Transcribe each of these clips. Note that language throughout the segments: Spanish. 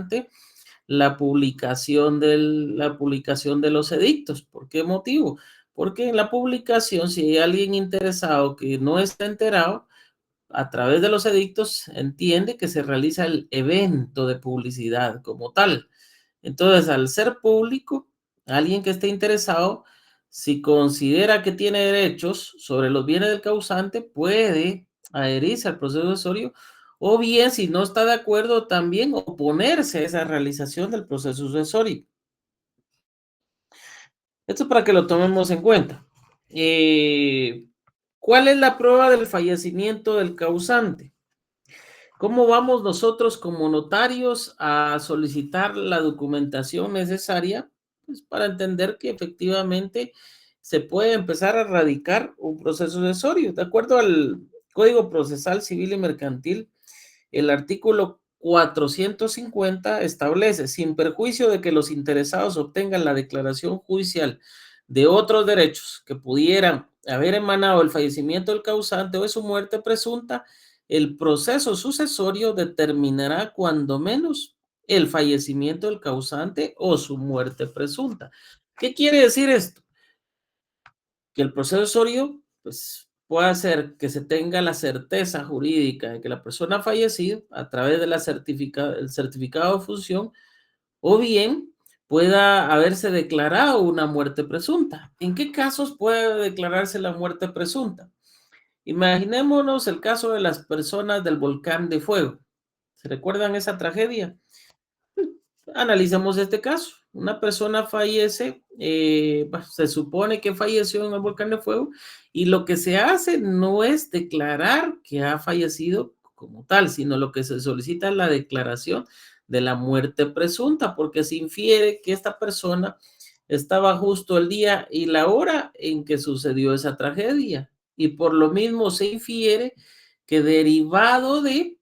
importante la publicación de los edictos. ¿Por qué motivo? Porque en la publicación, si hay alguien interesado que no está enterado, a través de los edictos entiende que se realiza el evento de publicidad como tal. Entonces, al ser público, alguien que esté interesado, si considera que tiene derechos sobre los bienes del causante, puede adherirse al proceso sucesorio, o bien, si no está de acuerdo, también oponerse a esa realización del proceso sucesorio. Esto es para que lo tomemos en cuenta. Eh, ¿Cuál es la prueba del fallecimiento del causante? ¿Cómo vamos nosotros como notarios a solicitar la documentación necesaria, pues, para entender que efectivamente se puede empezar a radicar un proceso sucesorio? De acuerdo al Código Procesal Civil y Mercantil, el artículo 450 establece: sin perjuicio de que los interesados obtengan la declaración judicial de otros derechos que pudieran haber emanado del fallecimiento del causante o de su muerte presunta, el proceso sucesorio determinará cuando menos el fallecimiento del causante o su muerte presunta. ¿Qué quiere decir esto? Que el proceso sucesorio, pues, puede hacer que se tenga la certeza jurídica de que la persona ha fallecido a través de el certificado de función, o bien pueda haberse declarado una muerte presunta. ¿En qué casos puede declararse la muerte presunta? Imaginémonos el caso de las personas del volcán de Fuego. ¿Se recuerdan esa tragedia? Analicemos este caso. Una persona fallece, se supone que falleció en el volcán de fuego, y lo que se hace no es declarar que ha fallecido como tal, sino lo que se solicita es la declaración de la muerte presunta, porque se infiere que esta persona estaba justo el día y la hora en que sucedió esa tragedia, y por lo mismo se infiere que derivado de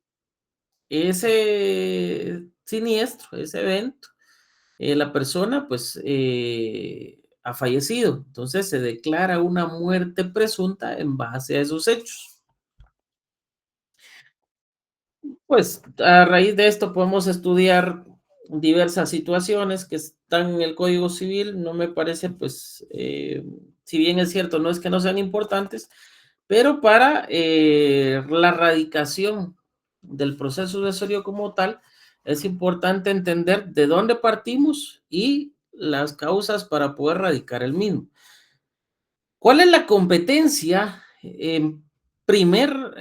ese siniestro, ese evento, la persona pues ha fallecido. Entonces se declara una muerte presunta en base a esos hechos. Pues a raíz de esto podemos estudiar diversas situaciones que están en el Código Civil. No me parece, pues, si bien es cierto, no es que no sean importantes, pero para la radicación del proceso sucesorio como tal, es importante entender de dónde partimos y las causas para poder radicar el mismo. ¿Cuál es la competencia en primer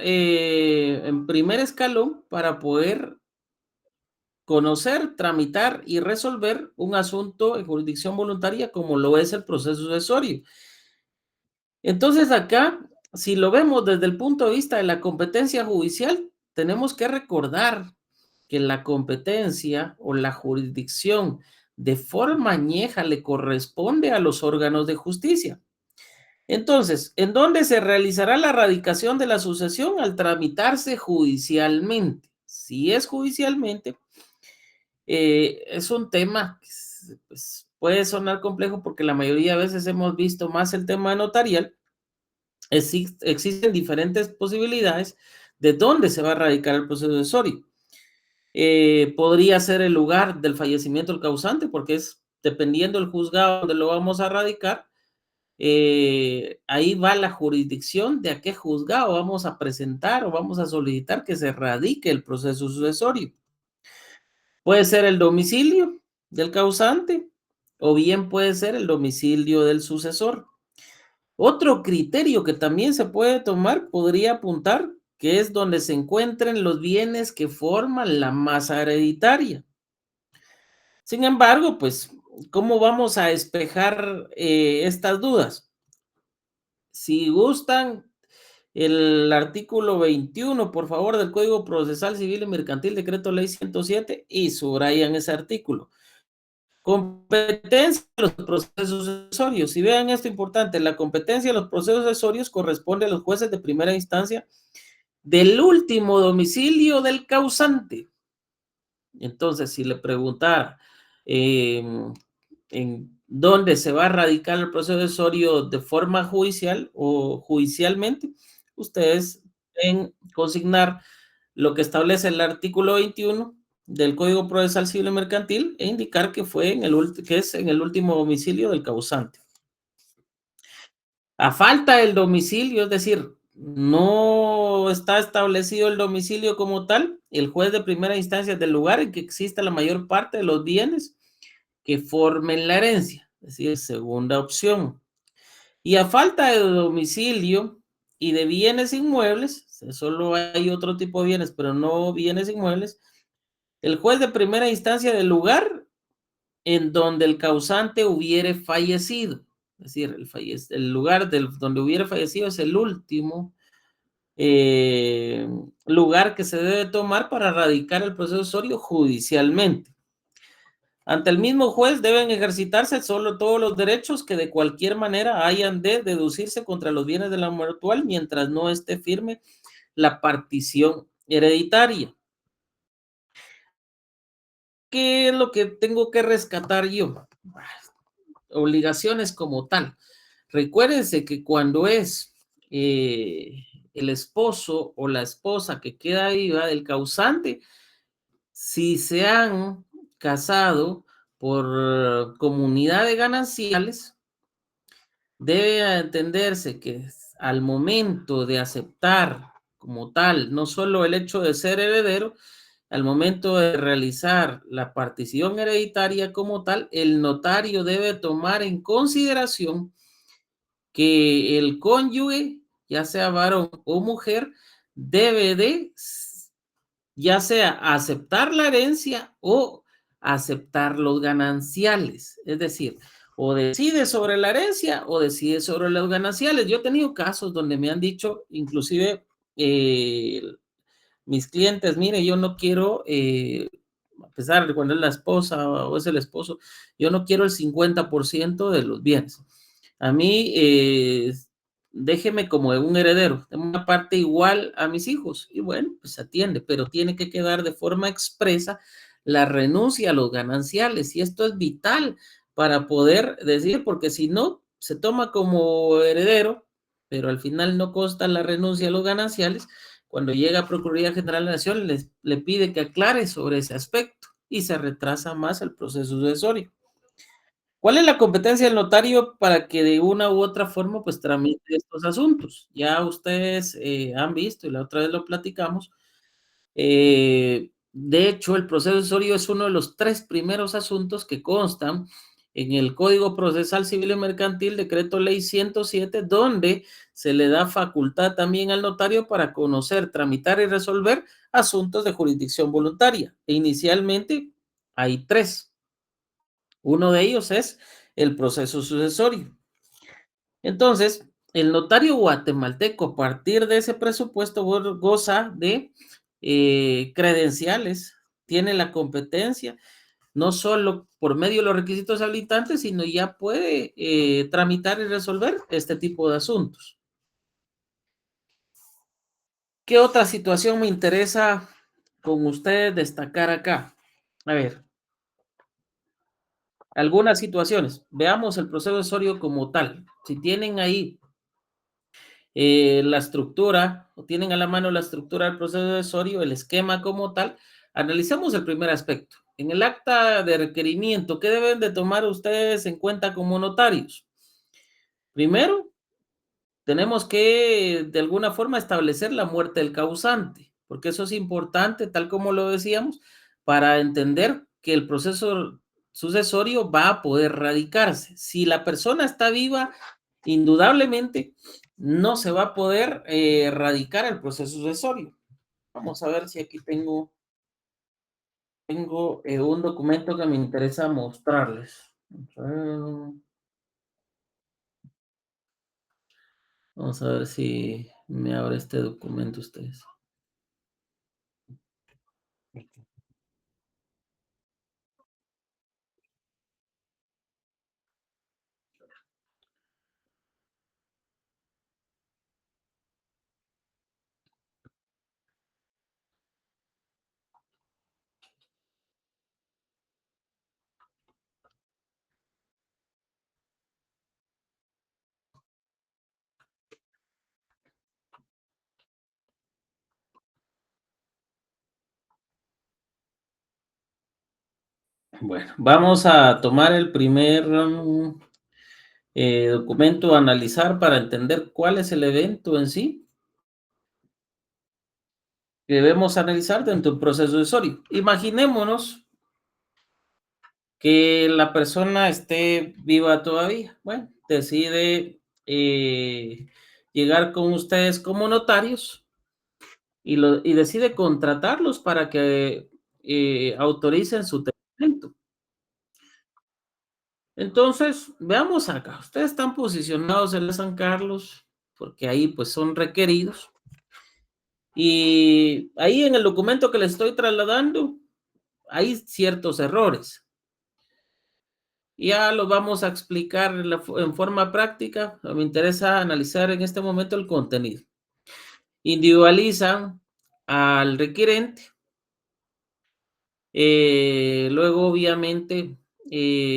escalón para poder conocer, tramitar y resolver un asunto en jurisdicción voluntaria como lo es el proceso sucesorio? Entonces acá, si lo vemos desde el punto de vista de la competencia judicial, tenemos que recordar que la competencia o la jurisdicción de forma añeja le corresponde a los órganos de justicia. Entonces, ¿en dónde se realizará la radicación de la sucesión? Al tramitarse judicialmente. Si es judicialmente, es un tema que pues, puede sonar complejo, porque la mayoría de veces hemos visto más el tema notarial. Existen diferentes posibilidades de dónde se va a radicar el proceso sucesorio. Podría ser el lugar del fallecimiento del causante, porque es dependiendo del juzgado donde lo vamos a radicar. Ahí va la jurisdicción de a qué juzgado vamos a presentar o vamos a solicitar que se radique el proceso sucesorio. Puede ser el domicilio del causante, o bien puede ser el domicilio del sucesor. Otro criterio que también se puede tomar podría apuntar que es donde se encuentren los bienes que forman la masa hereditaria. Sin embargo, pues, ¿cómo vamos a despejar estas dudas? Si gustan, el artículo 21, por favor, del Código Procesal Civil y Mercantil, Decreto Ley 107, y subrayan ese artículo. Competencia de los procesos sucesorios. Y vean esto importante: la competencia de los procesos sucesorios corresponde a los jueces de primera instancia del último domicilio del causante. Entonces, si le preguntara en dónde se va a radicar el proceso sucesorio de forma judicial o judicialmente, ustedes deben consignar lo que establece el artículo 21 del Código Procesal Civil y Mercantil e indicar que fue que es en el último domicilio del causante. A falta del domicilio, es decir, no está establecido el domicilio como tal, el juez de primera instancia del lugar en que exista la mayor parte de los bienes que formen la herencia, es decir, segunda opción. Y a falta de domicilio y de bienes inmuebles, solo hay otro tipo de bienes, pero no bienes inmuebles, el juez de primera instancia del lugar en donde el causante hubiere fallecido. Es decir, el lugar donde hubiere fallecido es el último eh, lugar que se debe tomar para radicar el proceso judicialmente. Ante el mismo juez deben ejercitarse solo todos los derechos que de cualquier manera hayan de deducirse contra los bienes de la muertual mientras no esté firme la partición hereditaria. ¿Qué es lo que tengo que rescatar yo? Obligaciones como tal. Recuérdense que cuando es el esposo o la esposa que queda viva del causante, si se han casado por comunidad de gananciales, debe entenderse que al momento de aceptar como tal, no solo el hecho de ser heredero, al momento de realizar la partición hereditaria como tal, el notario debe tomar en consideración que el cónyuge, ya sea varón o mujer, debe de ya sea aceptar la herencia o aceptar los gananciales. Es decir, o decide sobre la herencia o decide sobre los gananciales. Yo he tenido casos donde me han dicho, inclusive mis clientes, mire, yo no quiero, a pesar de cuando es la esposa o es el esposo, yo no quiero el 50% de los bienes. A mí, déjeme como un heredero, de una parte igual a mis hijos. Y bueno, pues atiende, pero tiene que quedar de forma expresa la renuncia a los gananciales. Y esto es vital para poder decir, porque si no, se toma como heredero, pero al final no consta la renuncia a los gananciales. Cuando llega a Procuraduría General de la Nación, le pide que aclare sobre ese aspecto y se retrasa más el proceso sucesorio. ¿Cuál es la competencia del notario para que de una u otra forma pues tramite estos asuntos? Ya ustedes han visto y la otra vez lo platicamos. De hecho, el proceso sucesorio es uno de los tres primeros asuntos que constan en el Código Procesal Civil y Mercantil, Decreto Ley 107, donde se le da facultad también al notario para conocer, tramitar y resolver asuntos de jurisdicción voluntaria. E inicialmente hay tres. Uno de ellos es el proceso sucesorio. Entonces, el notario guatemalteco, a partir de ese presupuesto, goza de credenciales, tiene la competencia, no solo por medio de los requisitos habilitantes, sino ya puede tramitar y resolver este tipo de asuntos. ¿Qué otra situación me interesa con ustedes destacar acá? A ver, algunas situaciones. Veamos el proceso sucesorio como tal. Si tienen ahí la estructura, o tienen a la mano la estructura del proceso sucesorio, el esquema como tal, analicemos el primer aspecto. En el acta de requerimiento, ¿qué deben de tomar ustedes en cuenta como notarios? Primero, tenemos que de alguna forma establecer la muerte del causante, porque eso es importante, tal como lo decíamos, para entender que el proceso sucesorio va a poder radicarse. Si la persona está viva, indudablemente no se va a poder radicar el proceso sucesorio. Vamos a ver si aquí tengo un documento que me interesa mostrarles. Vamos a ver si me abre este documento ustedes. Bueno, vamos a tomar el primer documento a analizar para entender cuál es el evento en sí que debemos analizar dentro de un proceso decisório. Imaginémonos que la persona esté viva todavía. Bueno, decide llegar con ustedes como notarios y decide contratarlos para que autoricen su testamento. Entonces, veamos acá. Ustedes están posicionados en la San Carlos porque ahí pues son requeridos. Y ahí en el documento que les estoy trasladando hay ciertos errores. Ya lo vamos a explicar en forma práctica. Me interesa analizar en este momento el contenido. Individualizan al requerente. Luego, obviamente,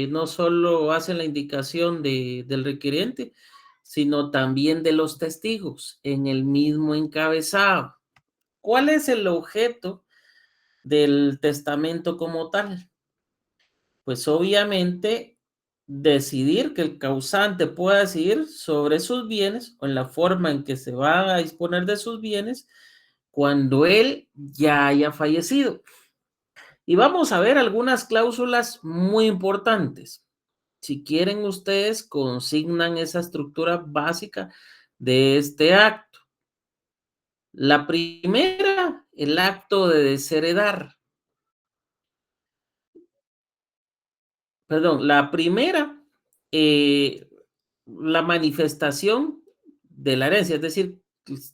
no solo hacen la indicación del requerente, sino también de los testigos en el mismo encabezado. ¿Cuál es el objeto del testamento como tal? Pues obviamente decidir que el causante pueda decidir sobre sus bienes o en la forma en que se va a disponer de sus bienes cuando él ya haya fallecido. Y vamos a ver algunas cláusulas muy importantes. Si quieren ustedes, consignan esa estructura básica de este acto. La primera, el acto de desheredar. Perdón, la primera, la manifestación de la herencia, es decir,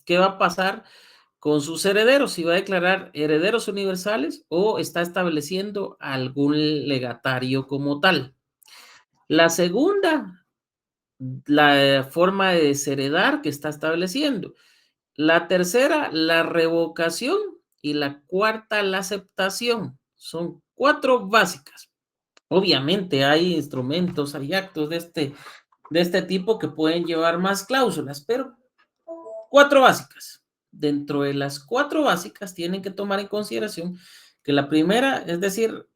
qué va a pasar con sus herederos, si va a declarar herederos universales o está estableciendo algún legatario como tal. La segunda, la forma de desheredar que está estableciendo. La tercera, la revocación. Y la cuarta, la aceptación. Son 4 básicas. Obviamente hay instrumentos, hay actos de este tipo que pueden llevar más cláusulas, pero 4 básicas. Dentro de las 4 básicas tienen que tomar en consideración que la primera, es decir,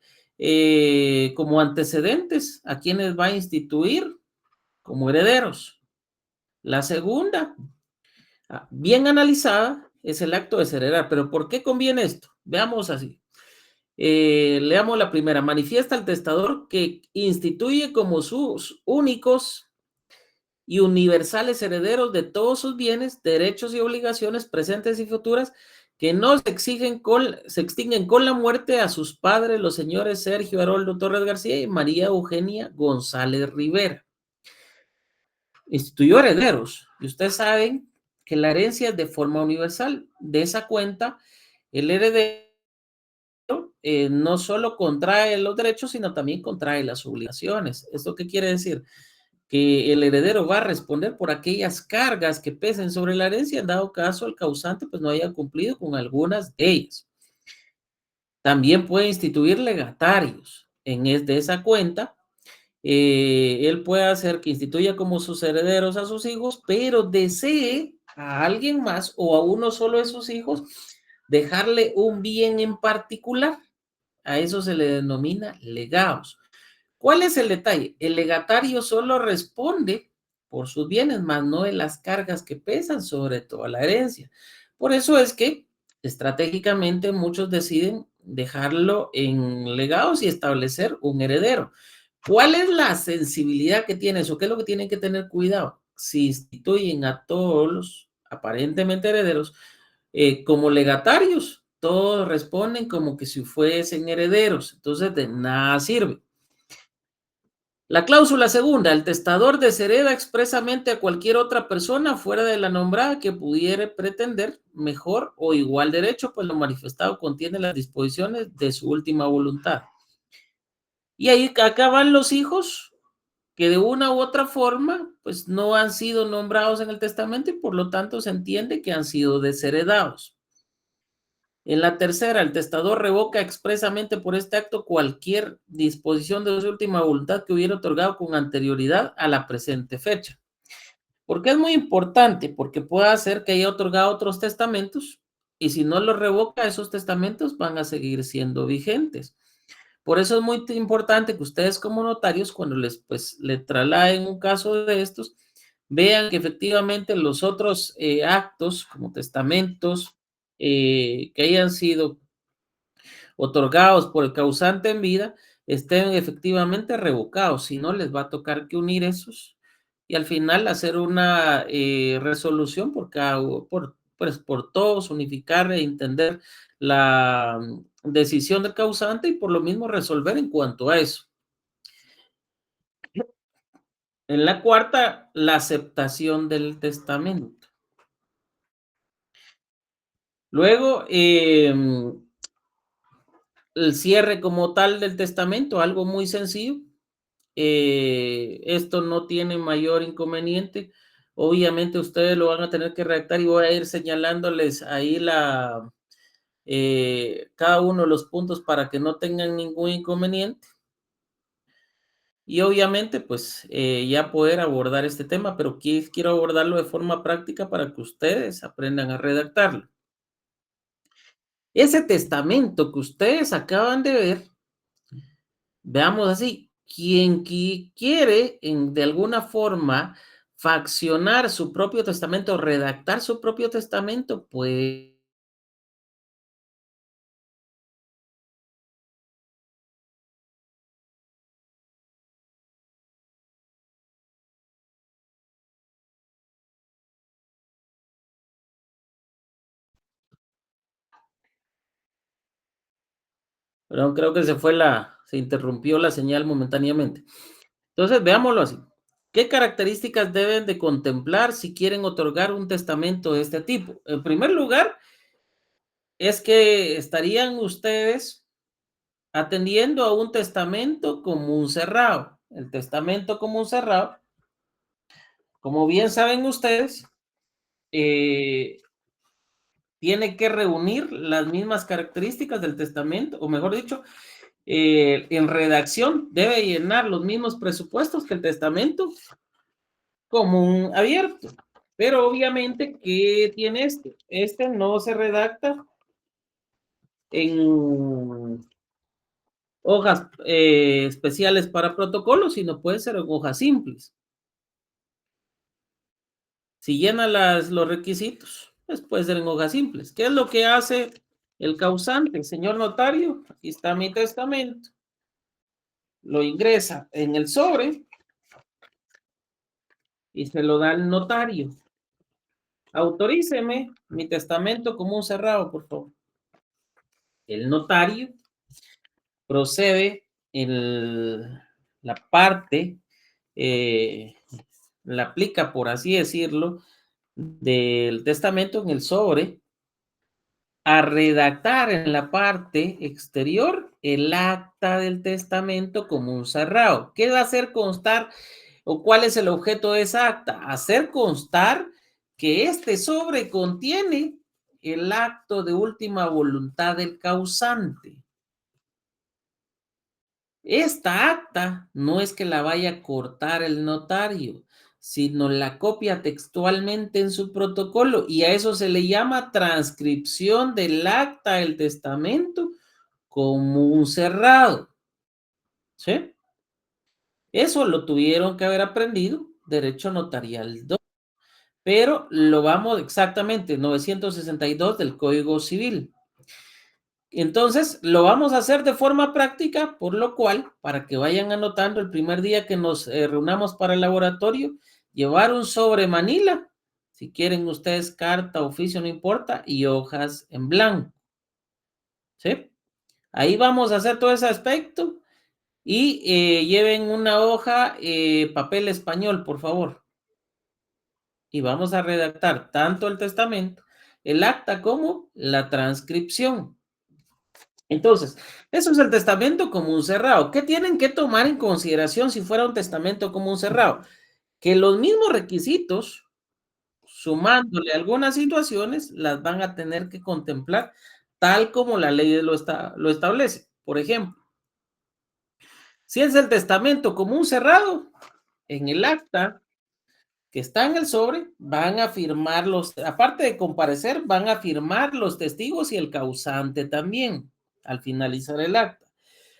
como antecedentes a quienes va a instituir como herederos. La segunda, bien analizada, es el acto de desheredar. ¿Pero por qué conviene esto? Veamos así. Leamos la primera. Manifiesta al testador que instituye como sus únicos y universales herederos de todos sus bienes, derechos y obligaciones presentes y futuras que no se extinguen con la muerte a sus padres, los señores Sergio Haroldo Torres García y María Eugenia González Rivera. Instituyó herederos y ustedes saben que la herencia es de forma universal. De esa cuenta, el heredero no solo contrae los derechos, sino también contrae las obligaciones. ¿Esto qué quiere decir? Que el heredero va a responder por aquellas cargas que pesen sobre la herencia, en dado caso el causante pues no haya cumplido con algunas de ellas. También puede instituir legatarios de esa cuenta. Él puede hacer que instituya como sus herederos a sus hijos, pero desee a alguien más o a uno solo de sus hijos dejarle un bien en particular. A eso se le denomina legados. ¿Cuál es el detalle? El legatario solo responde por sus bienes, más no de las cargas que pesan sobre toda la herencia. Por eso es que estratégicamente muchos deciden dejarlo en legados y establecer un heredero. ¿Cuál es la sensibilidad que tiene eso? ¿Qué es lo que tienen que tener cuidado? Si instituyen a todos los aparentemente herederos como legatarios, todos responden como que si fuesen herederos, entonces de nada sirve. La cláusula segunda, el testador deshereda expresamente a cualquier otra persona fuera de la nombrada que pudiere pretender mejor o igual derecho, pues lo manifestado contiene las disposiciones de su última voluntad. Y ahí acaban los hijos que de una u otra forma, pues no han sido nombrados en el testamento y por lo tanto se entiende que han sido desheredados. En la tercera, el testador revoca expresamente por este acto cualquier disposición de su última voluntad que hubiera otorgado con anterioridad a la presente fecha. ¿Por qué es muy importante? Porque puede hacer que haya otorgado otros testamentos y si no los revoca, esos testamentos van a seguir siendo vigentes. Por eso es muy importante que ustedes como notarios, cuando le trasladen un caso de estos, vean que efectivamente los otros actos, como testamentos, que hayan sido otorgados por el causante en vida, estén efectivamente revocados. Si no, les va a tocar que unir esos y al final hacer una resolución por todos, unificar e entender la decisión del causante y por lo mismo resolver en cuanto a eso. En la cuarta, la aceptación del testamento. Luego, el cierre como tal del testamento, algo muy sencillo. Esto no tiene mayor inconveniente. Obviamente ustedes lo van a tener que redactar y voy a ir señalándoles ahí cada uno de los puntos para que no tengan ningún inconveniente. Y obviamente, pues ya poder abordar este tema, pero quiero abordarlo de forma práctica para que ustedes aprendan a redactarlo. Ese testamento que ustedes acaban de ver, veamos así, quien quiere de alguna forma faccionar su propio testamento, redactar su propio testamento, pues perdón, creo que se interrumpió la señal momentáneamente. Entonces, veámoslo así. ¿Qué características deben de contemplar si quieren otorgar un testamento de este tipo? En primer lugar, es que estarían ustedes atendiendo a un testamento común cerrado. El testamento común cerrado, como bien saben ustedes, eh, tiene que reunir las mismas características del testamento, o mejor dicho, en redacción debe llenar los mismos presupuestos que el testamento común abierto. Pero obviamente, ¿qué tiene este? Este no se redacta en hojas especiales para protocolos, sino puede ser en hojas simples. Si llena los requisitos, pues puede ser en hojas simples. ¿Qué es lo que hace el causante? Señor notario, aquí está mi testamento. Lo ingresa en el sobre y se lo da al notario. Autoríceme mi testamento común cerrado, por favor. El notario procede en la parte, la aplica, por así decirlo, del testamento en el sobre a redactar en la parte exterior el acta del testamento común cerrado. ¿Qué va a hacer constar o cuál es el objeto de esa acta? Hacer constar que este sobre contiene el acto de última voluntad del causante. Esta acta no es que la vaya a cortar el notario, sino la copia textualmente en su protocolo y a eso se le llama transcripción del acta del testamento común cerrado. ¿Sí? Eso lo tuvieron que haber aprendido derecho notarial 2, pero lo vamos exactamente 962 del Código Civil. Entonces, lo vamos a hacer de forma práctica, por lo cual, para que vayan anotando el primer día que nos reunamos para el laboratorio, llevar un sobre Manila, si quieren ustedes carta, oficio, no importa, y hojas en blanco. ¿Sí? Ahí vamos a hacer todo ese aspecto y lleven una hoja, papel español, por favor. Y vamos a redactar tanto el testamento, el acta como la transcripción. Entonces, eso es el testamento común cerrado. ¿Qué tienen que tomar en consideración si fuera un testamento común cerrado? Que los mismos requisitos, sumándole algunas situaciones, las van a tener que contemplar tal como la ley lo establece. Por ejemplo, si es el testamento común cerrado, en el acta que está en el sobre, van a firmar aparte de comparecer, van a firmar los testigos y el causante también al finalizar el acta.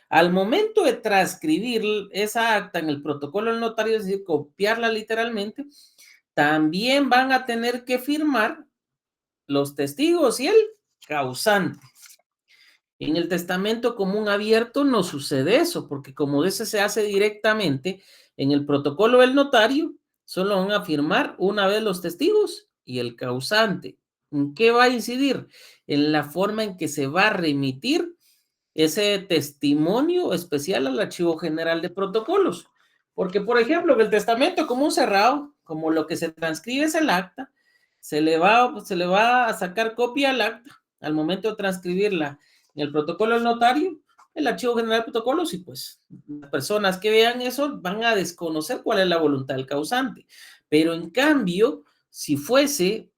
Al momento de transcribir esa acta en el protocolo del notario, es decir, copiarla literalmente, también van a tener que firmar los testigos y el causante. En el testamento común abierto no sucede eso, porque como ese se hace directamente en el protocolo del notario, solo van a firmar una vez los testigos y el causante. ¿En qué va a incidir? En la forma en que se va a remitir ese testimonio especial al Archivo General de Protocolos. Porque, por ejemplo, en el testamento común cerrado, como lo que se transcribe es el acta, se le va a sacar copia al acta al momento de transcribirla en el protocolo del notario, el Archivo General de Protocolos, y pues las personas que vean eso van a desconocer cuál es la voluntad del causante. Pero en cambio, si fuese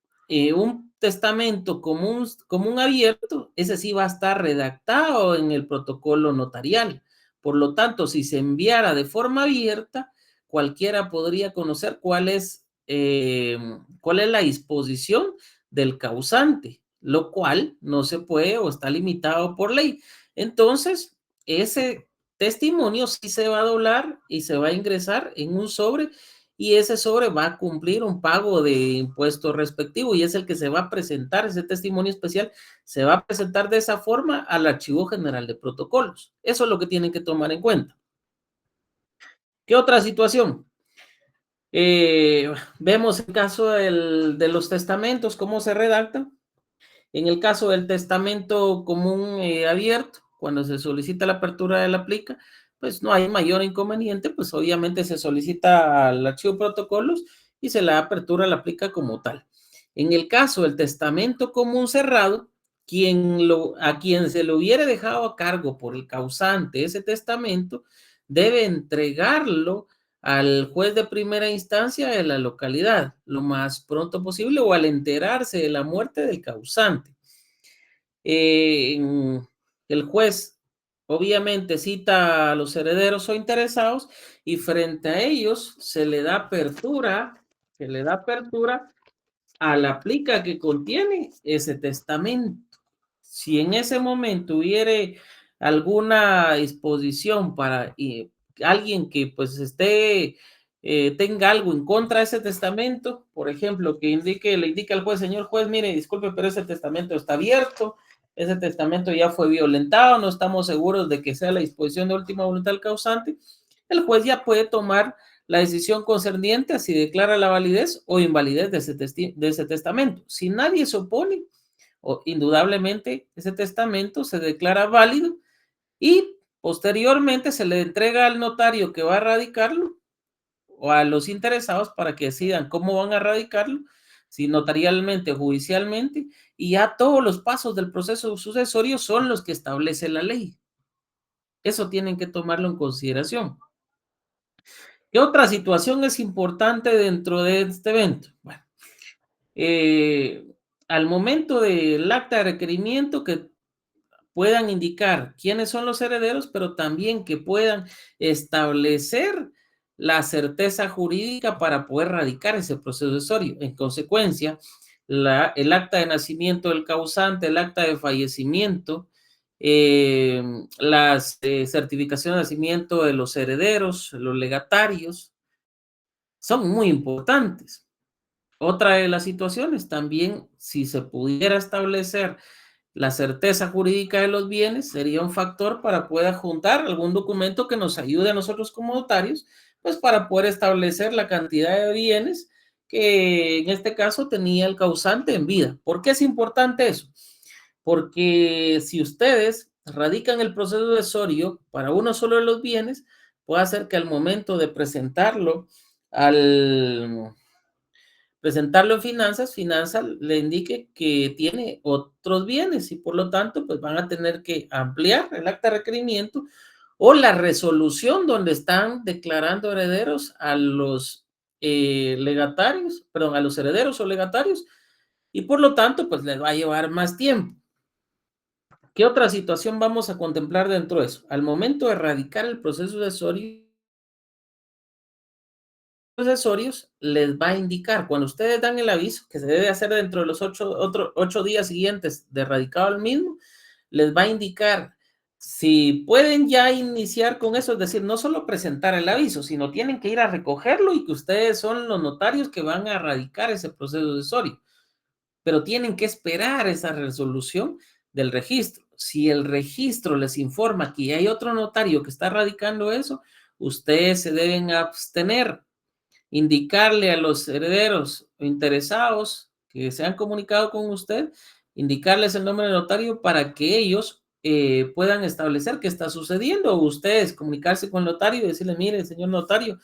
un testamento común abierto, ese sí va a estar redactado en el protocolo notarial. Por lo tanto, si se enviara de forma abierta, cualquiera podría conocer cuál es la disposición del causante, lo cual no se puede o está limitado por ley. Entonces, ese testimonio sí se va a doblar y se va a ingresar en un sobre, y ese sobre va a cumplir un pago de impuesto respectivo, y es el que se va a presentar, ese testimonio especial se va a presentar de esa forma al Archivo General de Protocolos. Eso es lo que tienen que tomar en cuenta. ¿Qué otra situación? Vemos el caso de los testamentos, cómo se redactan. En el caso del testamento común abierto, cuando se solicita la apertura de la plica, pues no hay mayor inconveniente, pues obviamente se solicita al archivo de protocolos y se la apertura la plica como tal. En el caso del testamento común cerrado, a quien se lo hubiere dejado a cargo por el causante ese testamento, debe entregarlo al juez de primera instancia de la localidad lo más pronto posible, o al enterarse de la muerte del causante. El juez obviamente cita a los herederos o interesados, y frente a ellos se le da apertura a la plica que contiene ese testamento. Si en ese momento hubiere alguna disposición para alguien que pues tenga algo en contra de ese testamento, por ejemplo, que le indique al juez: señor juez, mire, disculpe, pero ese testamento está abierto, ese testamento ya fue violentado, no estamos seguros de que sea la disposición de última voluntad del causante, el juez ya puede tomar la decisión concerniente a si declara la validez o invalidez de ese testamento. Si nadie se opone, indudablemente ese testamento se declara válido, y posteriormente se le entrega al notario que va a radicarlo o a los interesados para que decidan cómo van a radicarlo, si notarialmente o judicialmente, y ya todos los pasos del proceso sucesorio son los que establece la ley. Eso tienen que tomarlo en consideración. ¿Qué otra situación es importante dentro de este evento? Bueno, al momento del acta de requerimiento, que puedan indicar quiénes son los herederos, pero también que puedan establecer la certeza jurídica para poder radicar ese proceso sucesorio. En consecuencia, el acta de nacimiento del causante, el acta de fallecimiento, las certificaciones de nacimiento de los herederos, los legatarios, son muy importantes. Otra de las situaciones también, si se pudiera establecer la certeza jurídica de los bienes, sería un factor para poder juntar algún documento que nos ayude a nosotros como notarios, pues para poder establecer la cantidad de bienes que en este caso tenía el causante en vida. ¿Por qué es importante eso? Porque si ustedes radican el proceso sucesorio para uno solo de los bienes, puede hacer que al momento de al presentarlo en finanzas le indique que tiene otros bienes, y por lo tanto, pues van a tener que ampliar el acta de requerimiento o la resolución donde están declarando herederos a los legatarios, perdón, a los herederos o legatarios, y por lo tanto, pues les va a llevar más tiempo. ¿Qué otra situación vamos a contemplar dentro de eso? Al momento de erradicar el proceso sucesorio, accesorios les va a indicar, cuando ustedes dan el aviso, que se debe hacer dentro de los 8 días siguientes de radicado al mismo, les va a indicar Si pueden ya iniciar con eso, es decir, no solo presentar el aviso, sino tienen que ir a recogerlo y que ustedes son los notarios que van a radicar ese proceso sucesorio, pero tienen que esperar esa resolución del registro. Si el registro les informa que hay otro notario que está radicando eso, ustedes se deben abstener, indicarle a los herederos interesados que se han comunicado con usted, indicarles el nombre del notario para que ellos puedan establecer qué está sucediendo, o ustedes comunicarse con el notario y decirle, mire, señor notario,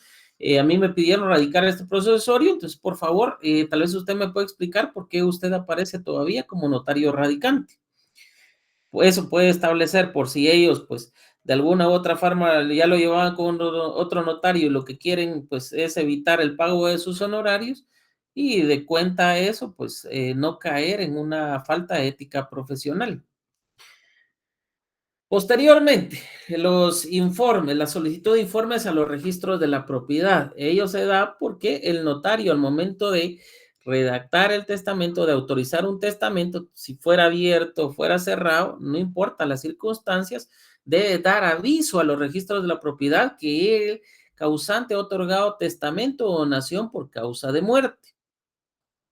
a mí me pidieron radicar este procesorio, entonces, por favor, tal vez usted me puede explicar por qué usted aparece todavía como notario radicante. Eso puede establecer por si ellos, pues, de alguna u otra forma ya lo llevaban con otro notario y lo que quieren, pues, es evitar el pago de sus honorarios y de cuenta a eso, pues, no caer en una falta ética profesional. Posteriormente, los informes, la solicitud de informes a los registros de la propiedad. Ello se da porque el notario al momento de redactar el testamento, de autorizar un testamento, si fuera abierto o fuera cerrado, no importa las circunstancias, debe dar aviso a los registros de la propiedad que el causante ha otorgado testamento o donación por causa de muerte.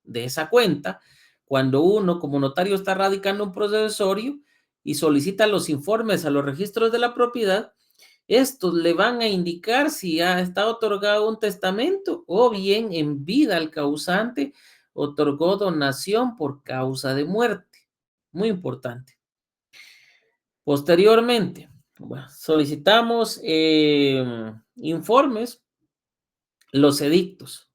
De esa cuenta, cuando uno como notario está radicando un procesorio y solicita los informes a los registros de la propiedad, estos le van a indicar si ha estado otorgado un testamento o bien en vida el causante otorgó donación por causa de muerte. Muy importante. Posteriormente, bueno, solicitamos informes, los edictos.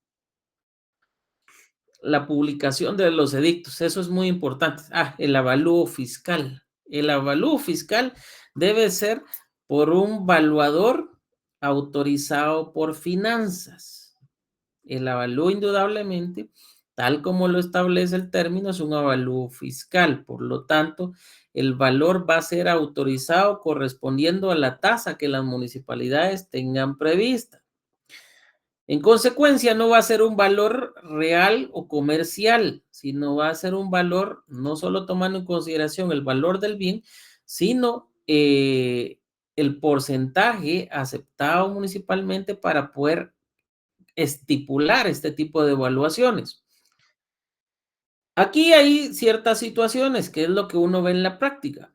La publicación de los edictos, eso es muy importante. El avalúo fiscal. El avalúo fiscal debe ser por un valuador autorizado por finanzas. El avalúo indudablemente, tal como lo establece el término, es un avalúo fiscal. Por lo tanto, el valor va a ser autorizado correspondiendo a la tasa que las municipalidades tengan prevista. En consecuencia, no va a ser un valor real o comercial, sino va a ser un valor no solo tomando en consideración el valor del bien, sino el porcentaje aceptado municipalmente para poder estipular este tipo de evaluaciones. Aquí hay ciertas situaciones, que es lo que uno ve en la práctica.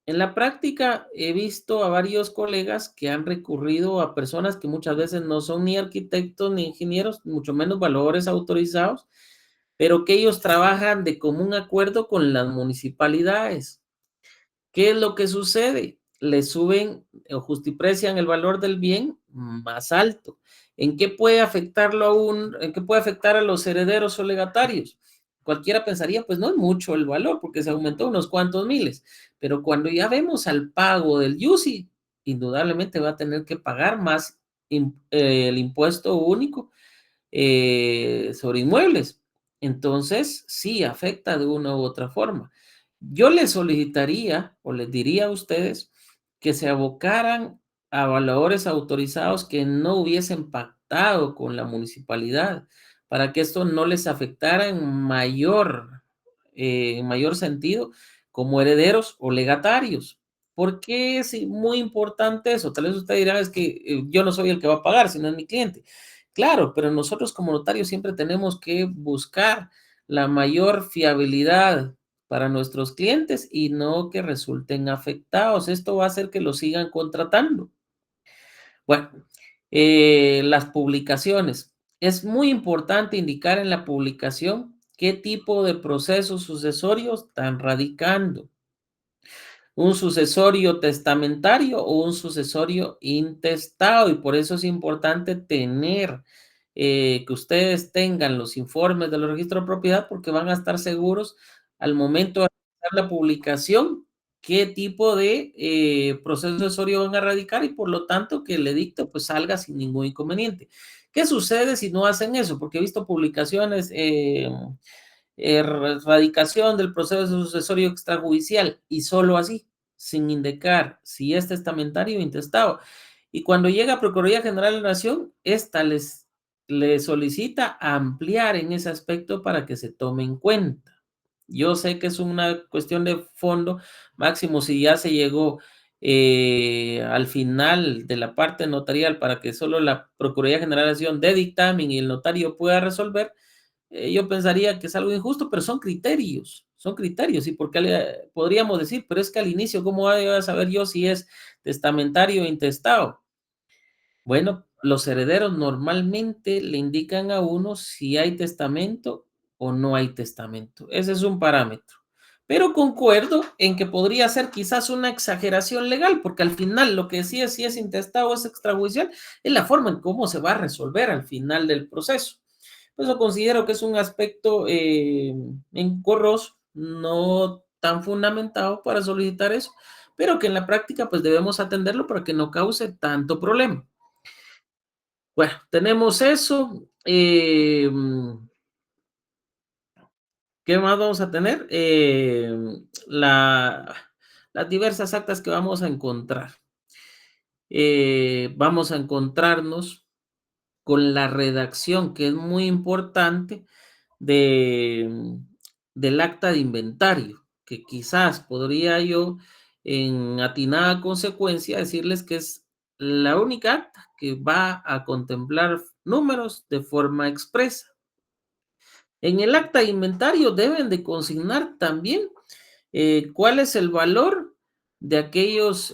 En la práctica he visto a varios colegas que han recurrido a personas que muchas veces no son ni arquitectos ni ingenieros, mucho menos valuadores autorizados, pero que ellos trabajan de común acuerdo con las municipalidades. ¿Qué es lo que sucede? Le suben o justiprecian el valor del bien más alto. ¿En qué puede afectarlo en qué puede afectar a los herederos o legatarios? Cualquiera pensaría, pues no es mucho el valor porque se aumentó unos cuantos miles, pero cuando ya vemos al pago del UCI, indudablemente va a tener que pagar más el impuesto único sobre inmuebles. Entonces, sí, afecta de una u otra forma. Yo les solicitaría o les diría a ustedes que se abocaran a evaluadores autorizados que no hubiesen pactado con la municipalidad para que esto no les afectara en mayor sentido como herederos o legatarios. ¿Por qué es muy importante eso? Tal vez usted dirá, es que yo no soy el que va a pagar, sino es mi cliente. Claro, pero nosotros como notarios siempre tenemos que buscar la mayor fiabilidad para nuestros clientes y no que resulten afectados. Esto va a hacer que lo sigan contratando. Bueno, las publicaciones. Es muy importante indicar en la publicación qué tipo de procesos sucesorios están radicando. Un sucesorio testamentario o un sucesorio intestado, y por eso es importante tener que ustedes tengan los informes de los registros de propiedad porque van a estar seguros al momento de hacer la publicación qué tipo de proceso sucesorio van a radicar y por lo tanto que el edicto pues salga sin ningún inconveniente. ¿Qué sucede si no hacen eso? Porque he visto publicaciones erradicación del proceso sucesorio extrajudicial y solo así, sin indicar si es testamentario o intestado. Y cuando llega a Procuraduría General de la Nación, esta les solicita ampliar en ese aspecto para que se tome en cuenta. Yo sé que es una cuestión de fondo, máximo si ya se llegó al final de la parte notarial para que solo la Procuraduría General de la Nación dé dictamen y el notario pueda resolver, yo pensaría que es algo injusto, pero son criterios, y porque podríamos decir, pero es que al inicio, ¿cómo voy a saber yo si es testamentario o intestado? Bueno, los herederos normalmente le indican a uno si hay testamento o no hay testamento. Ese es un parámetro. Pero concuerdo en que podría ser quizás una exageración legal, porque al final lo que decía si es intestado o es extrajudicial es la forma en cómo se va a resolver al final del proceso. Por eso considero que es un aspecto engorroso, no tan fundamentado para solicitar eso, pero que en la práctica pues debemos atenderlo para que no cause tanto problema. Bueno, tenemos eso. ¿Qué más vamos a tener? Las diversas actas que vamos a encontrar. Vamos a encontrarnos con la redacción, que es muy importante, de, del acta de inventario, que quizás podría yo, en atinada consecuencia, decirles que es la única acta que va a contemplar números de forma expresa. En el acta de inventario deben de consignar también cuál es el valor de aquellos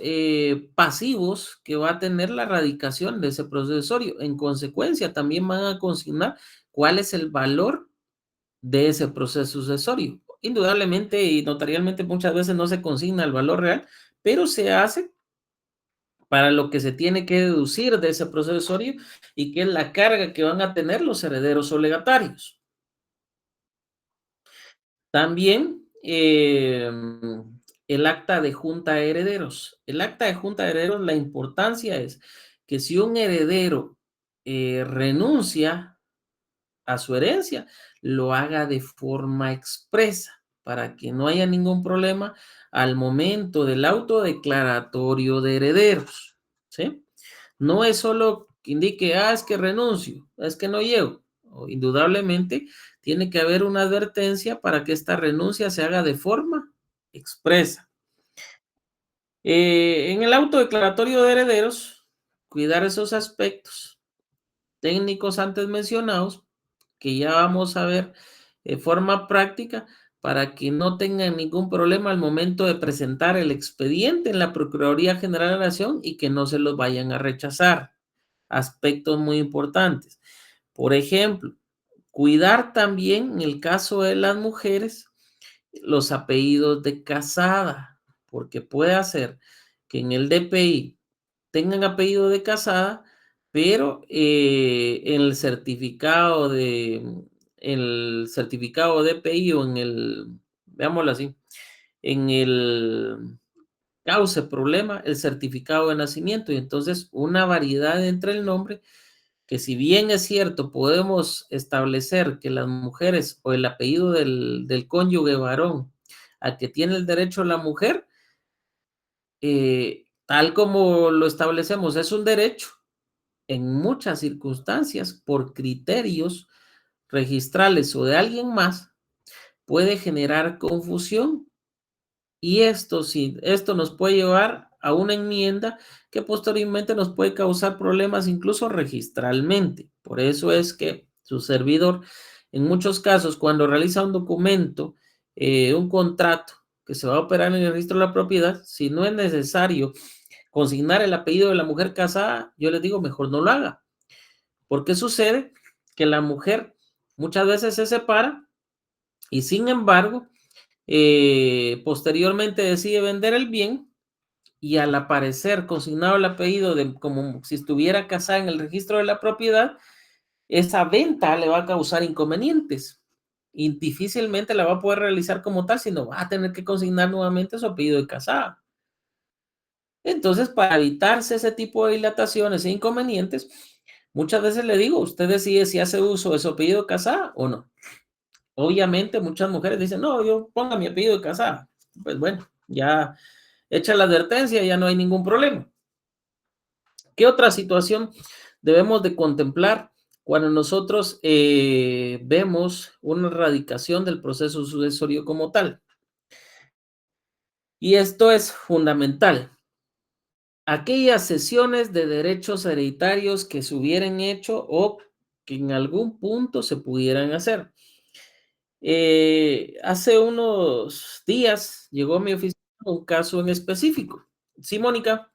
pasivos que va a tener la radicación de ese procesorio. En consecuencia, también van a consignar cuál es el valor de ese proceso sucesorio. Indudablemente y notarialmente muchas veces no se consigna el valor real, pero se hace para lo que se tiene que deducir de ese procesorio y que es la carga que van a tener los herederos o legatarios. También el acta de junta de herederos. El acta de junta de herederos, la importancia es que si un heredero renuncia a su herencia, lo haga de forma expresa para que no haya ningún problema al momento del autodeclaratorio de herederos, ¿sí? No es solo que indique, es que renuncio, es que no llego. Indudablemente tiene que haber una advertencia para que esta renuncia se haga de forma expresa. En el autodeclaratorio de herederos, cuidar esos aspectos técnicos antes mencionados, que ya vamos a ver de forma práctica, para que no tengan ningún problema al momento de presentar el expediente en la Procuraduría General de la Nación y que no se los vayan a rechazar. Aspectos muy importantes. Por ejemplo, cuidar también en el caso de las mujeres los apellidos de casada, porque puede hacer que en el DPI tengan apellido de casada, pero en el certificado DPI o veámoslo así, en el cause problema el certificado de nacimiento y entonces una variedad entre el nombre que si bien es cierto, podemos establecer que las mujeres o el apellido del cónyuge varón al que tiene el derecho la mujer, tal como lo establecemos, es un derecho en muchas circunstancias por criterios registrales o de alguien más, puede generar confusión. Y esto sí, esto nos puede llevar a una enmienda que posteriormente nos puede causar problemas incluso registralmente. Por eso es que su servidor, en muchos casos, cuando realiza un documento, un contrato que se va a operar en el registro de la propiedad, si no es necesario consignar el apellido de la mujer casada, yo les digo, mejor no lo haga. Porque sucede que la mujer muchas veces se separa y sin embargo, posteriormente decide vender el bien y al aparecer consignado el apellido de como si estuviera casada en el registro de la propiedad, esa venta le va a causar inconvenientes y difícilmente la va a poder realizar como tal, sino va a tener que consignar nuevamente su apellido de casada. Entonces, para evitarse ese tipo de dilataciones e inconvenientes, muchas veces le digo, usted decide si hace uso de su apellido de casada o no. Obviamente muchas mujeres dicen, no, yo ponga mi apellido de casada. Pues bueno, ya hecha la advertencia, ya no hay ningún problema. ¿Qué otra situación debemos de contemplar cuando nosotros vemos una erradicación del proceso sucesorio como tal? Y esto es fundamental. aquellas cesiones de derechos hereditarios que se hubieran hecho o que en algún punto se pudieran hacer. Hace unos días llegó a mi oficina un caso en específico. Sí, Mónica.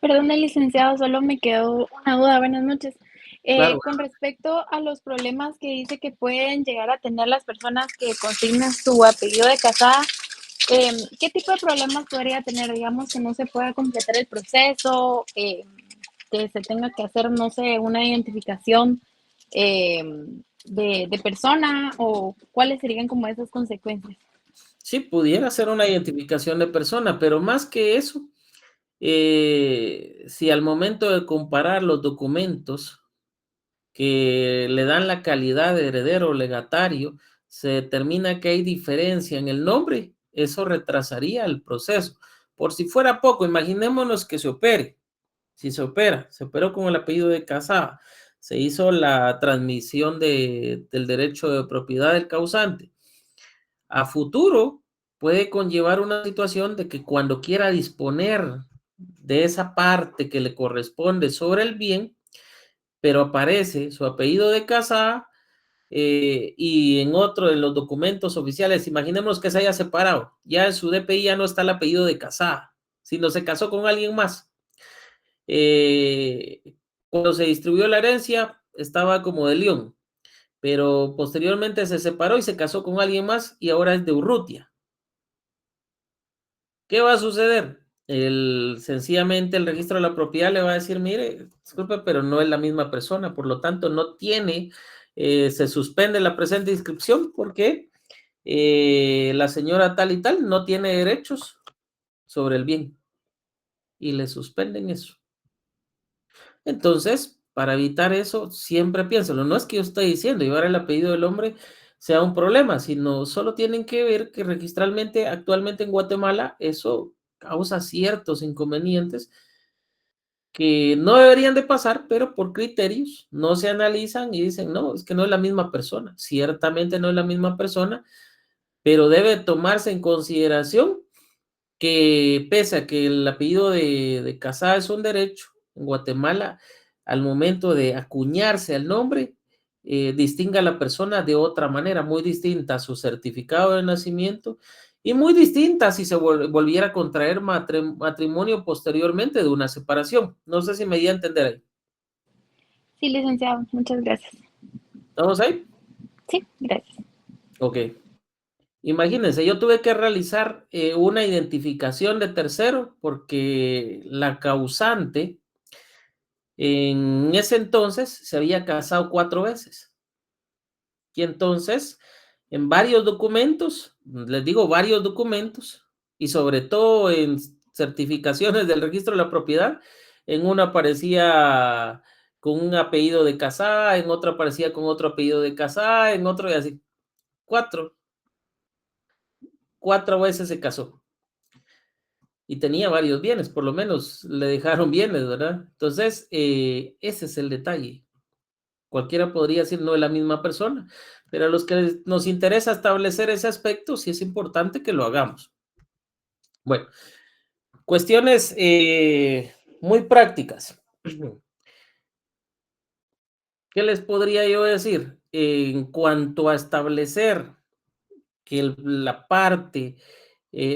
Perdón, licenciado, solo me quedó una duda. Buenas noches. Claro. Con respecto a los problemas que dice que pueden llegar a tener las personas que consignan su apellido de casada, ¿qué tipo de problemas podría tener? Digamos que no se pueda completar el proceso, que se tenga que hacer, no sé, una identificación eh, de persona, o cuáles serían como esas consecuencias. Sí, pudiera ser una identificación de persona, pero más que eso, si al momento de comparar los documentos que le dan la calidad de heredero o legatario, se determina que hay diferencia en el nombre, eso retrasaría el proceso. Por si fuera poco, imaginémonos que se opere. Si se operó con el apellido de Casaba, se hizo la transmisión del derecho de propiedad del causante. A futuro puede conllevar una situación de que cuando quiera disponer de esa parte que le corresponde sobre el bien, pero aparece su apellido de Casada y en otro de los documentos oficiales, imaginemos que se haya separado, ya en su DPI ya no está el apellido de Casada, sino se casó con alguien más. Eh, Cuando se distribuyó la herencia, estaba como de León, pero posteriormente se separó y se casó con alguien más y ahora es de Urrutia. ¿Qué va a suceder? Sencillamente el registro de la propiedad le va a decir, mire, disculpe, pero no es la misma persona, por lo tanto no tiene, se suspende la presente inscripción porque la señora tal y tal no tiene derechos sobre el bien y le suspenden eso. Entonces, para evitar eso, siempre piénsalo. No es que yo esté diciendo llevar el apellido del hombre sea un problema, sino solo tienen que ver que registralmente, actualmente en Guatemala, eso causa ciertos inconvenientes que no deberían de pasar, pero por criterios no se analizan y dicen, no, es que no es la misma persona. Ciertamente no es la misma persona, pero debe tomarse en consideración que pese a que el apellido de Casada es un derecho, en Guatemala, al momento de acuñarse al nombre, distingue a la persona de otra manera, muy distinta a su certificado de nacimiento y muy distinta si se volviera a contraer matrimonio posteriormente de una separación. No sé si me di a entender ahí. Sí, licenciado, muchas gracias. ¿Estamos ahí? Sí, gracias. Ok. Imagínense, yo tuve que realizar una identificación de tercero porque la causante en ese entonces se había casado 4 veces. Y entonces, en varios documentos, les digo varios documentos, y sobre todo en certificaciones del registro de la propiedad, en una aparecía con un apellido de casada, en otra aparecía con otro apellido de casada, en otro y así. 4, 4 veces se casó. Y tenía varios bienes, por lo menos le dejaron bienes, ¿verdad? Entonces, ese es el detalle. Cualquiera podría decir no es la misma persona, pero a los que nos interesa establecer ese aspecto, sí es importante que lo hagamos. Bueno, cuestiones muy prácticas. ¿Qué les podría yo decir? En cuanto a establecer que la parte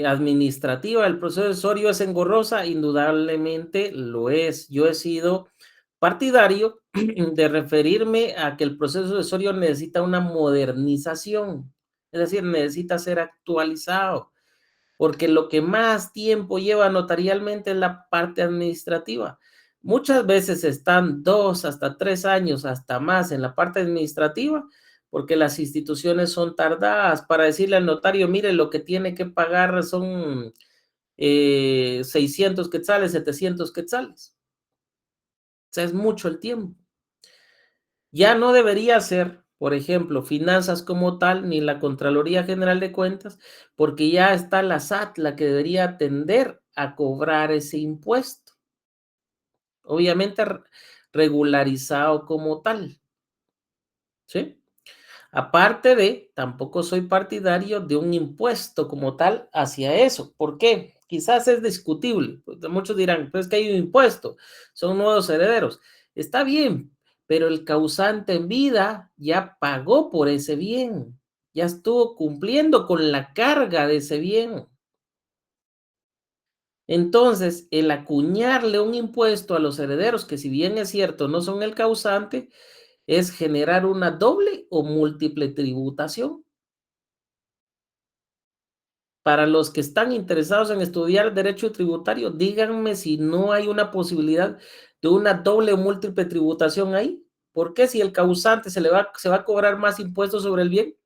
administrativa del proceso decisório es engorrosa, indudablemente lo es. Yo he sido partidario de referirme a que el proceso decisório necesita una modernización, es decir, necesita ser actualizado, porque lo que más tiempo lleva notarialmente es la parte administrativa. Muchas veces están 2 hasta 3 años, hasta más en la parte administrativa, porque las instituciones son tardadas para decirle al notario, mire, lo que tiene que pagar son 600 quetzales, 700 quetzales. O sea, es mucho el tiempo. Ya no debería ser, por ejemplo, finanzas como tal, ni la Contraloría General de Cuentas, porque ya está la SAT, la que debería atender a cobrar ese impuesto. Obviamente regularizado como tal, ¿sí? Aparte de, tampoco soy partidario de un impuesto como tal hacia eso. ¿Por qué? quizás es discutible. Muchos dirán, pues es que hay un impuesto, son nuevos herederos. Está bien, pero el causante en vida ya pagó por ese bien, ya estuvo cumpliendo con la carga de ese bien. Entonces, el acuñarle un impuesto a los herederos, que si bien es cierto, no son el causante, es generar una doble o múltiple tributación. Para los que están interesados en estudiar derecho tributario, díganme si no hay una posibilidad de una doble o múltiple tributación ahí. ¿Por qué si el causante se va a cobrar más impuestos sobre el bien?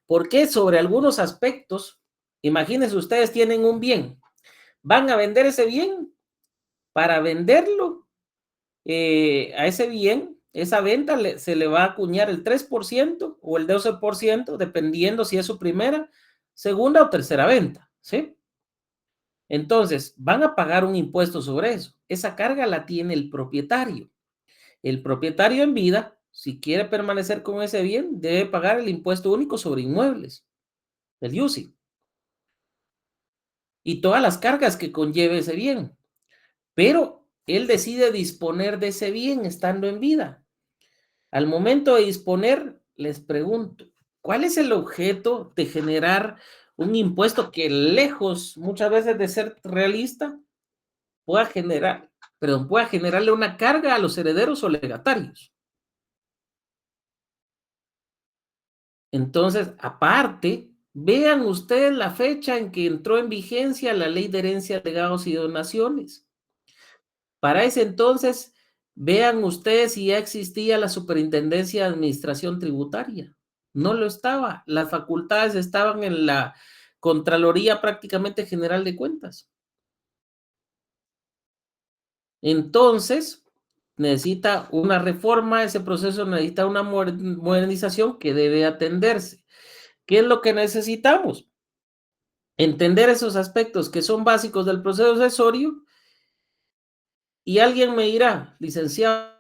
¿Por qué sobre algunos aspectos? Imagínense, ustedes tienen un bien, van a vender ese bien. Para venderlo, a ese bien, esa venta se le va a acuñar el 3% o el 12%, dependiendo si es su primera, segunda o tercera venta, ¿sí? Entonces, van a pagar un impuesto sobre eso. Esa carga la tiene el propietario. El propietario en vida, si quiere permanecer con ese bien, debe pagar el impuesto único sobre inmuebles, el IUCI, y todas las cargas que conlleve ese bien. Pero él decide disponer de ese bien estando en vida. Al momento de disponer, les pregunto, ¿cuál es el objeto de generar un impuesto que lejos, muchas veces de ser realista, pueda generarle una carga a los herederos o legatarios? Entonces, aparte, vean ustedes la fecha en que entró en vigencia la Ley de Herencia, Legados y Donaciones. Para ese entonces, vean ustedes si ya existía la Superintendencia de Administración Tributaria. No lo estaba. Las facultades estaban en la Contraloría prácticamente General de Cuentas. Entonces, necesita una reforma, ese proceso necesita una modernización que debe atenderse. ¿Qué es lo que necesitamos? Entender esos aspectos que son básicos del proceso accesorio, y alguien me dirá, licenciado,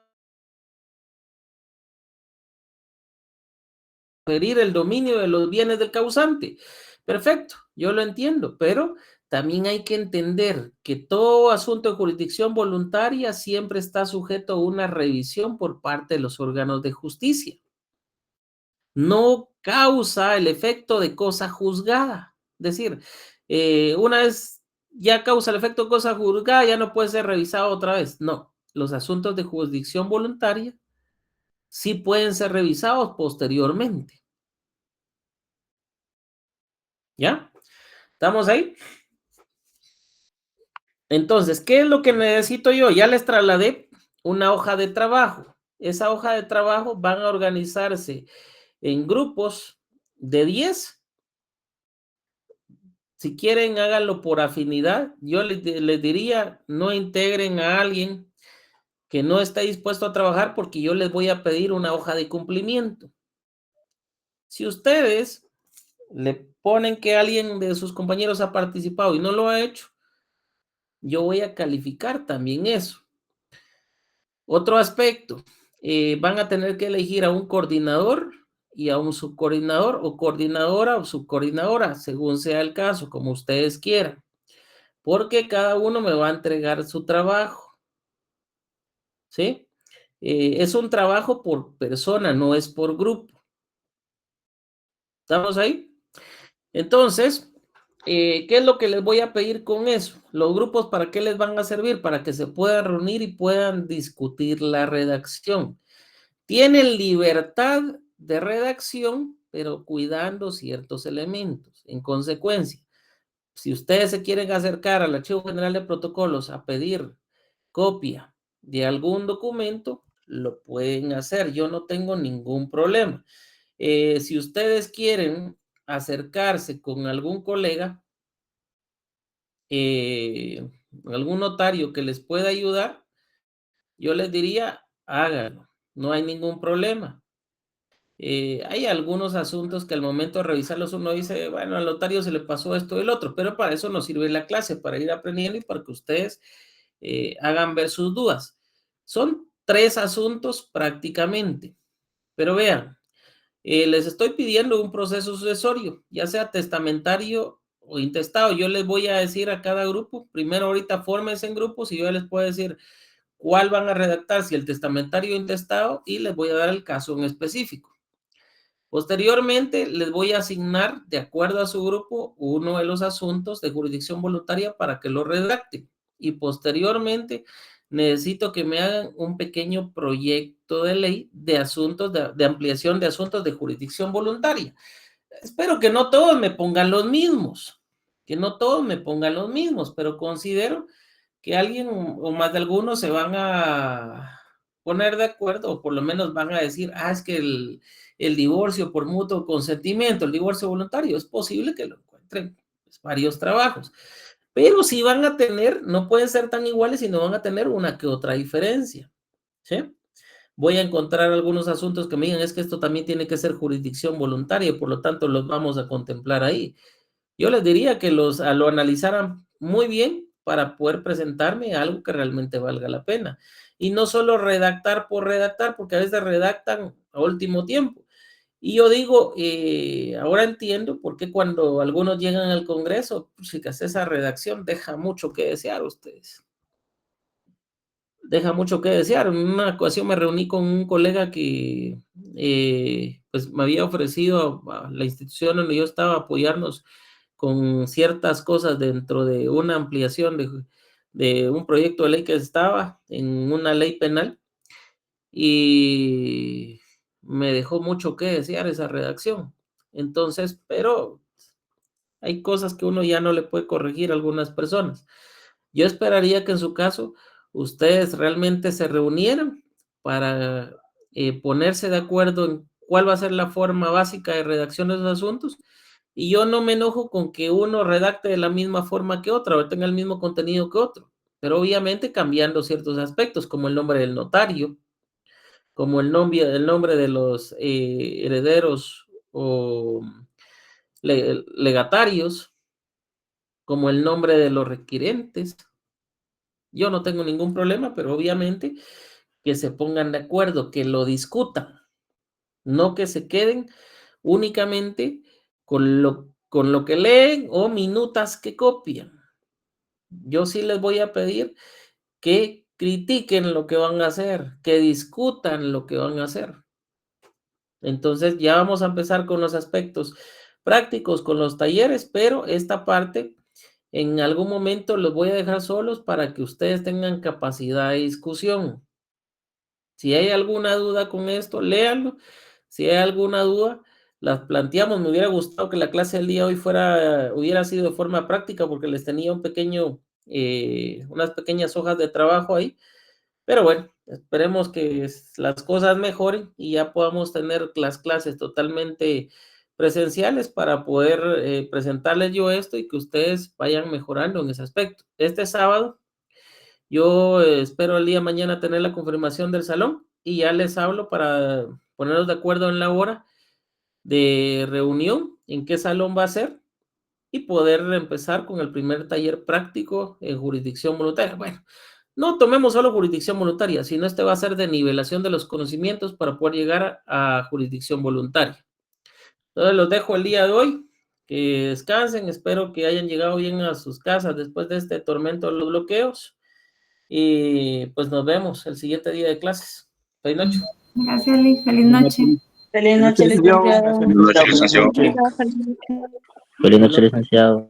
transferir el dominio de los bienes del causante. Perfecto, yo lo entiendo, pero también hay que entender que todo asunto de jurisdicción voluntaria siempre está sujeto a una revisión por parte de los órganos de justicia. No causa el efecto de cosa juzgada. Es decir, una vez ya causa el efecto de cosa juzgada, ya no puede ser revisado otra vez. No, los asuntos de jurisdicción voluntaria sí pueden ser revisados posteriormente. ¿Ya? ¿Estamos ahí? Entonces, ¿qué es lo que necesito yo? Ya les trasladé una hoja de trabajo. Esa hoja de trabajo van a organizarse en grupos de 10. Si quieren, háganlo por afinidad. Yo les diría, no integren a alguien que no está dispuesto a trabajar porque yo les voy a pedir una hoja de cumplimiento. Si ustedes le ponen que alguien de sus compañeros ha participado y no lo ha hecho, yo voy a calificar también eso. Otro aspecto, van a tener que elegir a un coordinador y a un subcoordinador o coordinadora o subcoordinadora, según sea el caso, como ustedes quieran, porque cada uno me va a entregar su trabajo, ¿sí? Es un trabajo por persona, no es por grupo. ¿Estamos ahí? Entonces, ¿qué es lo que les voy a pedir con eso? Los grupos, ¿para qué les van a servir? Para que se puedan reunir y puedan discutir la redacción. Tienen libertad de redacción, pero cuidando ciertos elementos. En consecuencia, si ustedes se quieren acercar al Archivo General de Protocolos a pedir copia de algún documento, lo pueden hacer. Yo no tengo ningún problema. Si ustedes quieren acercarse con algún colega, algún notario que les pueda ayudar, yo les diría, háganlo. No hay ningún problema. Hay algunos asuntos que al momento de revisarlos uno dice, bueno, al notario se le pasó esto y el otro, pero para eso nos sirve la clase, para ir aprendiendo y para que ustedes hagan ver sus dudas. Son 3 asuntos prácticamente, pero vean, les estoy pidiendo un proceso sucesorio, ya sea testamentario o intestado. Yo les voy a decir a cada grupo, primero ahorita fórmense en grupos y yo les puedo decir cuál van a redactar, si el testamentario o intestado, y les voy a dar el caso en específico. Posteriormente, les voy a asignar, de acuerdo a su grupo, uno de los asuntos de jurisdicción voluntaria para que lo redacten. Y posteriormente, necesito que me hagan un pequeño proyecto de ley de asuntos, de ampliación de asuntos de jurisdicción voluntaria. Espero que no todos me pongan los mismos, pero considero que alguien o más de algunos se van a poner de acuerdo, o por lo menos van a decir, es que el divorcio por mutuo consentimiento, el divorcio voluntario, es posible que lo encuentren varios trabajos, pero si van a tener, no pueden ser tan iguales, sino van a tener una que otra diferencia, ¿sí? Voy a encontrar algunos asuntos que me digan, es que esto también tiene que ser jurisdicción voluntaria, y por lo tanto los vamos a contemplar ahí. Yo les diría que lo analizaran muy bien para poder presentarme algo que realmente valga la pena. Y no solo redactar por redactar, porque a veces redactan a último tiempo. Y yo digo, ahora entiendo por qué cuando algunos llegan al Congreso, pues, esa redacción deja mucho que desear a ustedes. Deja mucho que desear. En una ocasión me reuní con un colega que pues me había ofrecido a la institución donde yo estaba apoyarnos con ciertas cosas dentro de una ampliación de un proyecto de ley que estaba en una ley penal, y me dejó mucho que desear esa redacción. Entonces, pero hay cosas que uno ya no le puede corregir a algunas personas. Yo esperaría que en su caso ustedes realmente se reunieran para ponerse de acuerdo en cuál va a ser la forma básica de redacción de esos asuntos. Y yo no me enojo con que uno redacte de la misma forma que otra o tenga el mismo contenido que otro, pero obviamente cambiando ciertos aspectos, como el nombre del notario, como el nombre de los herederos o legatarios, como el nombre de los requirentes. Yo no tengo ningún problema, pero obviamente que se pongan de acuerdo, que lo discutan, no que se queden únicamente con lo que leen o minutas que copian. Yo sí les voy a pedir que critiquen lo que van a hacer, que discutan lo que van a hacer. Entonces ya vamos a empezar con los aspectos prácticos, con los talleres, pero esta parte en algún momento los voy a dejar solos para que ustedes tengan capacidad de discusión. Si hay alguna duda con esto, léanlo. Si hay alguna duda, las planteamos. Me hubiera gustado que la clase del día de hoy hubiera sido de forma práctica, porque les tenía unas pequeñas hojas de trabajo ahí. Pero bueno, esperemos que las cosas mejoren y ya podamos tener las clases totalmente presenciales para poder presentarles yo esto y que ustedes vayan mejorando en ese aspecto. Este sábado, yo espero el día de mañana tener la confirmación del salón y ya les hablo para ponernos de acuerdo en la hora de reunión, en qué salón va a ser, y poder empezar con el primer taller práctico en jurisdicción voluntaria. Bueno, no tomemos solo jurisdicción voluntaria, sino este va a ser de nivelación de los conocimientos para poder llegar a jurisdicción voluntaria. Entonces los dejo el día de hoy, que descansen, espero que hayan llegado bien a sus casas después de este tormento de los bloqueos, y pues nos vemos el siguiente día de clases. Feliz noche. Gracias, Lee. Feliz noche. Feliz noche, licenciado. Feliz noche, licenciado. Feliz noche. Feliz noche, licenciado.